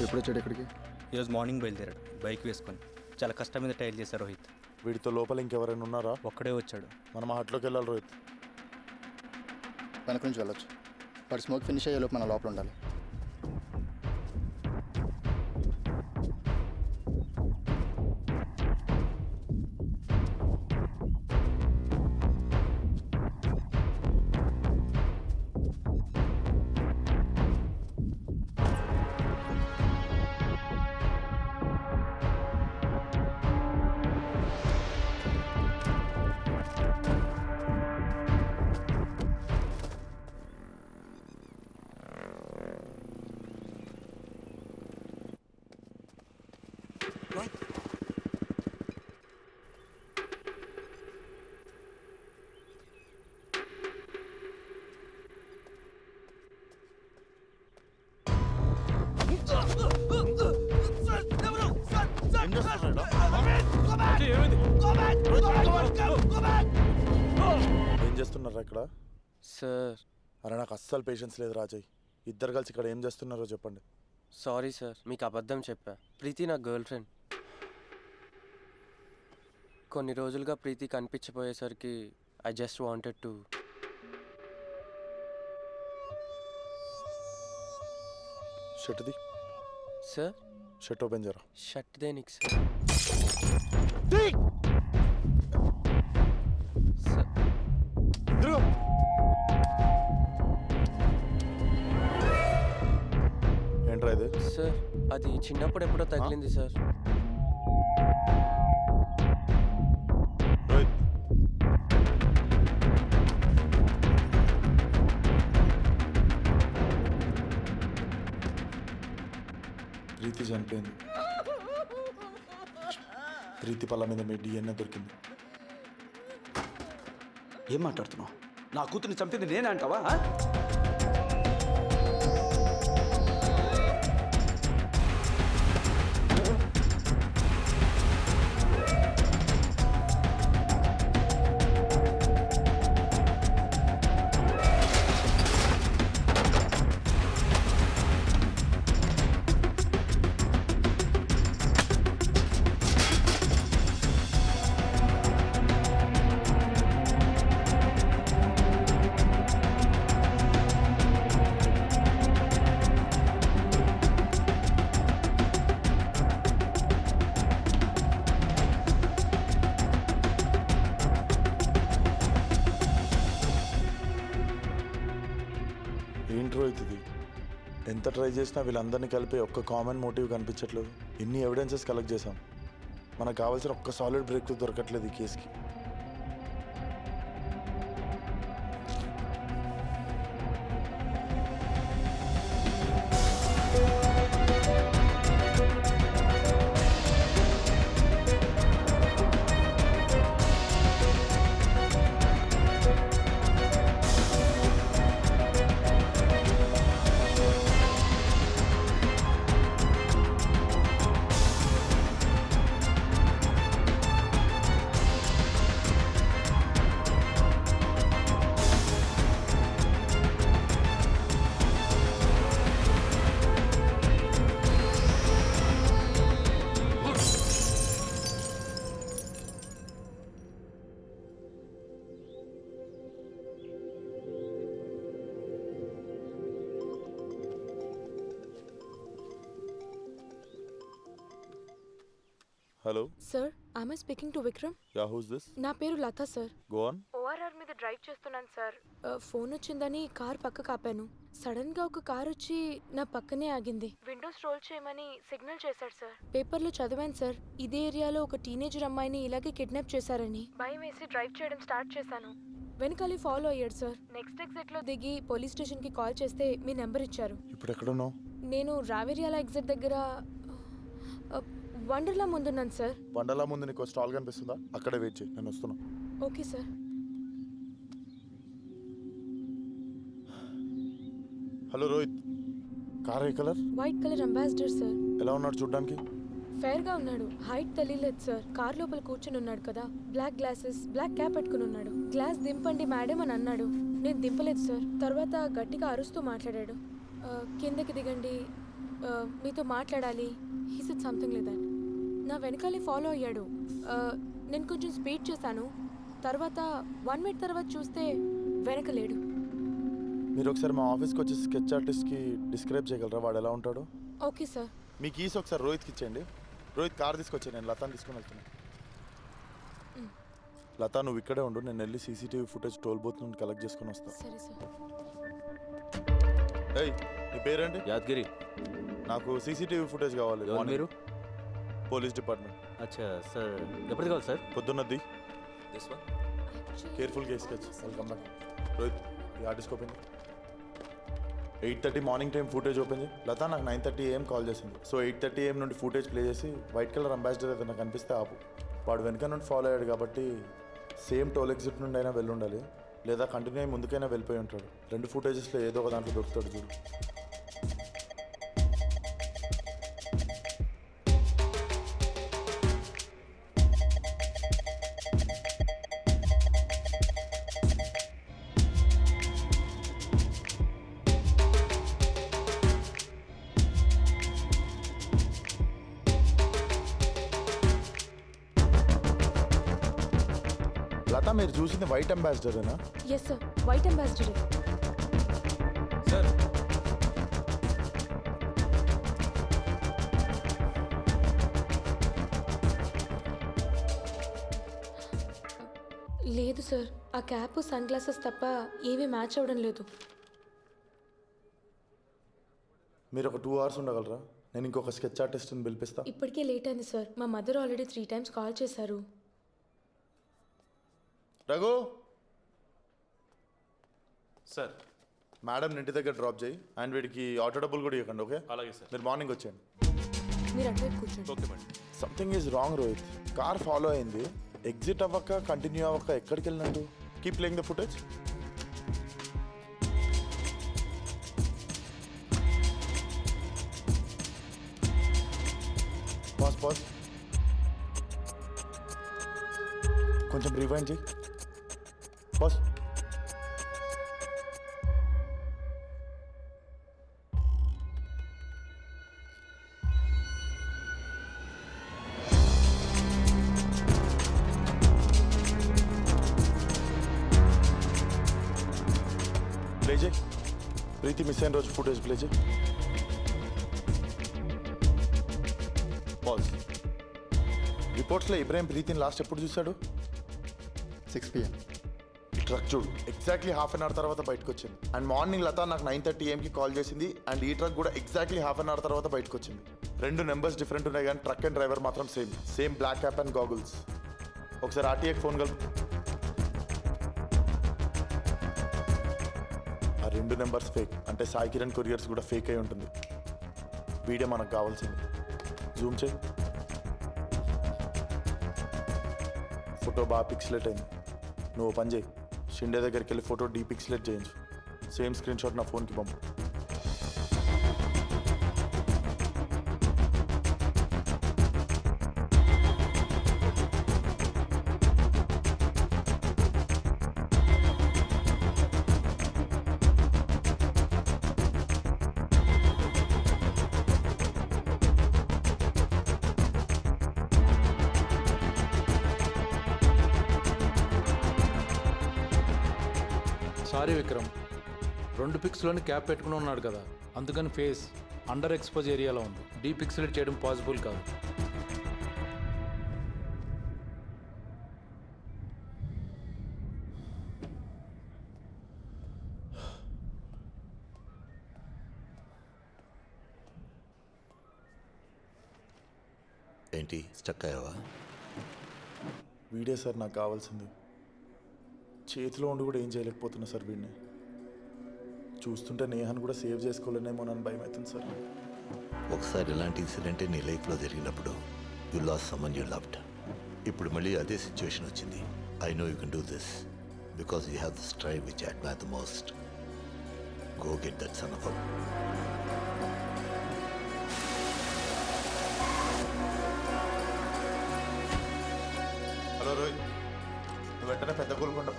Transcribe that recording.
ఎప్పుడు వచ్చాడు ఇక్కడికి? ఈరోజు మార్నింగ్ బయలుదేరాడు బైక్ వేసుకొని. చాలా కష్టం మీద టైల్ చేశారు రోహిత్. వీడితో లోపల ఇంకెవరైనా ఉన్నారా? ఒక్కడే వచ్చాడు. మనం హాట్లోకి వెళ్ళాలి రోహిత్. వెనక నుంచి వెళ్ళొచ్చు. వాడు స్మోక్ ఫినిష్ అయ్యేలోపు మన లోపల ఉండాలి. ఏం చేస్తున్నారా ఇక్కడ? సార్ అరే నాకు అస్సలు పేషెన్స్ లేదు రాజయ్. ఇద్దరు కలిసి ఇక్కడ ఏం చేస్తున్నారో చెప్పండి. సారీ సార్, మీకు అబద్ధం చెప్పా. ప్రీతి నా గర్ల్ ఫ్రెండ్. కొన్ని రోజులుగా ప్రీతి కనిపించపోయేసరికి ఐ జస్ట్ వాంటెడ్ టు. షర్ట్ది. సార్ షర్ట్ ఓపెన్ చేయరా. షర్ట్ దేనికి సార్? సార్ ఏంట్రా ఇది? సార్ అది చిన్నప్పుడు ఎప్పుడో తగిలింది సార్. రోహిత్ ప్రీతి చనిపోయింది. ప్రీతి పళ్ళ మీద మీ డిఎన్ఏ దొరికింది. ఏం మాట్లాడుతున్నావు? నా కూతుర్ని చంపింది నేనే అంటావా? ఏంటి రోహిత్ ఇది? ఎంత ట్రై చేసినా వీళ్ళందరినీ కలిపి ఒక్క కామన్ మోటివ్ కనిపించట్లేదు. ఎన్ని ఎవిడెన్సెస్ కలెక్ట్ చేసాం, మనకు కావాల్సిన ఒక్క సాలిడ్ బ్రేక్ దొరకట్లేదు ఈ కేసుకి. Hello sir, I'm speaking to Vikram. Yeah, who's this? నా పేరు Latha sir. Go on. ORR మీద డ్రైవ్ చేస్తున్నాను సార్. ఫోన్ వచ్చిందని కార్ పక్కకు ఆపాను. సడన్ గా ఒక కార్ వచ్చి నా పక్కనే ఆగింది. విండోస్ రోల్ చేయమని సిగ్నల్ చేశాడు సార్. పేపర్లో చదివాను సార్, ఇదే ఏరియాలో ఒక టీనేజర్ అమ్మాయిని ఇలాగే కిడ్నాప్ చేశారని. భయం వేసి డ్రైవ్ చేయడం స్టార్ట్ చేశాను. వెనకాలే ఫాలో అయ్యాడు సార్. నెక్స్ట్ ఎగ్జిట్ లో దిగి పోలీస్ స్టేషన్ కి కాల్ చేస్తే మీ నెంబర్ ఇచ్చారు. ఇప్పుడు ఎక్కడున్నావు? నేను రావేరియాల ఎగ్జిట్ దగ్గర వండర్లా ముందున్నాను సార్. వండర్లా ముందు నీకు స్టాల్ కనిపిస్తుందా? అక్కడే వెయిట్ చేయి, నేను వస్తున్నా. Okay sir. Hello Rohit, car ఏ కలర్? White colour ambassador sir. ఎలా ఉన్నాడు చూడ్డానికి? ఫేర్ గా ఉన్నాడు. హైట్ తెలియలేదు సార్. కార్ లోపల కూర్చుని ఉన్నాడు కదా. బ్లాక్ గ్లాసెస్, బ్లాక్ క్యాప్ పెట్టుకుని ఉన్నాడు. గ్లాస్ దింపండి మేడం అని అన్నాడు. నేను దింపలేదు సార్. తర్వాత గట్టిగా అరుస్తూ మాట్లాడాడు. కిందకి దిగండి, మీతో మాట్లాడాలి. He said something like that. నా వెనకాలే ఫాలో అయ్యాడు. నేను కొంచెం స్పీడ్ చేశాను. తర్వాత 1 మినిట్ తర్వాత చూస్తే వెనక లేడు. మీరు ఒకసారి మా ఆఫీస్కి వచ్చి స్కెచ్ ఆర్టిస్ట్కి డిస్క్రైబ్ చేయగలరా వాడు ఎలా ఉంటాడో? Okay sir. మీ కీస్ ఒకసారి రోహిత్కి ఇచ్చేయండి. రోహిత్ కార్ తీసుకొచ్చాను, నేను లతాని తీసుకొని వెళ్తున్నాను. లతా నువ్వు ఇక్కడే ఉండు, నేను వెళ్ళి సీసీటీవీ ఫుటేజ్ టోల్ బూత్ నుండి కలెక్ట్ చేసుకొని వస్తాను. సరే సార్. ఏయ్ నీ పేరేంటి? యాదగిరి. నాకు సీసీటీవీ ఫుటేజ్ కావాలి. ఎవరు మీరు? Police department. అచ్చా సార్, ఎప్పటికి కావాలి సార్? పొద్దున్నది. Actually, కేర్ఫుల్ గా స్కెచ్. Welcome back. రోహిత్ ఈ artist open 8:30 morning time footage open చేయి. లతా నాకు 9:30 AM కాల్ చేసింది. సో 8:30 AM నుండి ఫుటేజ్ ప్లే చేసి వైట్ కలర్ అంబాసిడర్ ఏదైనా కనిపిస్తే ఆపు. వాడు వెనక నుండి ఫాలో అయ్యాడు కాబట్టి సేమ్ టోల్ ఎగ్జిట్ నుండి అయినా వెళ్ళి ఉండాలి, లేదా కంటిన్యూ అయ్యి ముందుకైనా వెళ్ళిపోయి ఉంటాడు. 2 ఫుటేజెస్లో ఏదో ఒక దాంట్లో దొరుకుతాడు చూడు. లతా మీరు చూసింది వైట్ అంబాసిడరేనా? Yes sir, white ambassador. Sir లేదు సార్, ఆ క్యాప్ సన్ గ్లాసెస్ తప్ప ఏమీ మ్యాచ్ అవ్వడం లేదు. మీరు ఒక 2 hours ఉండగలరా? నేను ఇంకొక స్కెచ్ ఆర్టిస్ట్ని పిలిపిస్తా. ఇప్పటికే లేట్ అయింది సార్. మా మదర్ ఆల్రెడీ 3 times కాల్ చేశారు. రఘు సార్, మేడం ఇంటి దగ్గర డ్రాప్ చేయి అండ్ వీడికి ఆటో డబ్బులు కూడా ఇవ్వకండి. ఓకే? అలాగే సార్. మీరు మార్నింగ్ వచ్చేయండి. మీరు అటువైపు కూర్చోండి. Okay madam. Something is wrong Rohit. Car follow అయింది, ఎగ్జిట్ అవ్వక కంటిన్యూ అవ్వక ఎక్కడికి వెళ్ళినట్టు. Keep playing the footage. Pass pass. కొంచెం రివైండ్ చేయి. పాస్. ప్లే చేయి. ప్రీతి మిస్ అయిన రోజు ఫుటేజ్ ప్లే చేయి. పాజ్. రిపోర్ట్స్లో ఇబ్రాహిం ప్రీతిని లాస్ట్ ఎప్పుడు చూశాడు? 6 PM. ఈ ట్రక్ చూడు, ఎగ్జాక్ట్లీ హాఫ్ అన్ అవర్ తర్వాత బయటకు వచ్చింది. అండ్ మార్నింగ్ లతా నాకు 9:30 AM కాల్ చేసింది. అండ్ ఈ ట్రక్ కూడా ఎగ్జాక్ట్లీ హాఫ్ అన్ అవర్ తర్వాత బయటకు వచ్చింది. 2 నెంబర్స్ డిఫరెంట్ ఉన్నాయి కానీ ట్రక్ అండ్ డ్రైవర్ మాత్రం same black cap and goggles. ఒకసారి ఆర్టీఏకి ఫోన్ కలుపు. ఆ 2 నెంబర్స్ ఫేక్ అంటే సాయి కిరణ్ కొరియర్స్ కూడా ఫేక్ అయి ఉంటుంది. వీడియో మనకు కావాల్సింది. జూమ్ చేయి. ఫోటో బాగా పిక్సలేట్ అయింది. నువ్వు పని చేయి, షిండే దగ్గరికి వెళ్ళి ఫోటో డీపిక్సలేట్ చేయించు. సేమ్ స్క్రీన్ షాట్ నా ఫోన్కి పంపు. సారీ విక్రమ్, 2 పిక్స్లోని క్యాప్ పెట్టుకుని ఉన్నాడు కదా, అందుకని ఫేస్ అండర్ ఎక్స్పోజ్ ఏరియాలో ఉంది. డీపిక్సలేట్ చేయడం పాసిబుల్ కాదు. ఏంటి స్టక్ అయ్యావా? వీడియో సార్ నాకు కావాల్సింది. చేతిలో ఉండి కూడా ఏం చేయలేకపోతున్నా సార్ వీడిని. చూస్తుంటే నేహాన్ని కూడా సేవ్ చేసుకోలేనేమో నన్ను భయం అవుతుంది సార్. ఒకసారి ఇలాంటి ఇన్సిడెంటే నీ లైఫ్లో జరిగినప్పుడు you lost someone you loved. ఇప్పుడు మళ్ళీ అదే సిచ్యువేషన్ వచ్చింది. I know you can do this because you have the strive which I admire the most. Go get that son of. Hello Rohit, నువ్వు వెంటనే పెద్ద గోల్కొండ